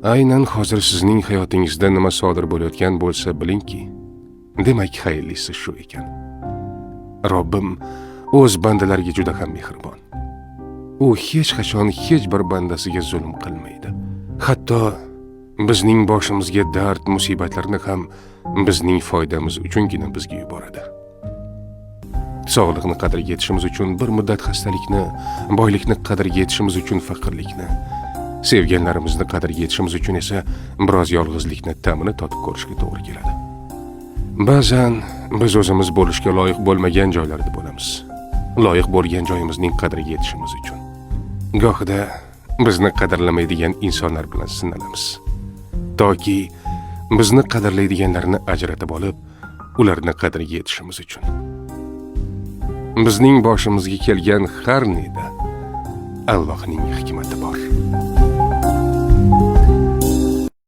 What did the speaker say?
Aynan hozir sizning hayotingizda nima sodir bo'layotgan bo'lsa bilingki, demak xayrlisi shu ekan. Robbim o'z bandalariga juda ham mehribon. U hech qachon hech bir bandasiga zulm qilmaydi. Hatto bizning boshimizga dard, musibatlarni ham bizning foydamiz uchungina bizga yuboradi. Sog'liqni qadriga yetishimiz uchun bir muddat xastalikni, boylikni qadriga yetishimiz uchun faqirlikni, sevganlarimizni qadriga yetishimiz uchun esa biroz yolg'izlikni ta'mini totib ko'rishga to'g'ri keladi. Ba'zan biz o'zimiz bo'lishga loyiq bo'lmagan joylarda bo'lamiz. Loyiq bo'lgan joyimizning qadriga yetishimiz uchun. Gohida bizni qadrlamaydigan insonlar bilan sinalamiz. Toki bizni qadrlaydiganlarni ajratib olib, ularni qadriga yetishimiz uchun. Bizning boshimizga kelgan har neda Allohning hikmati bor.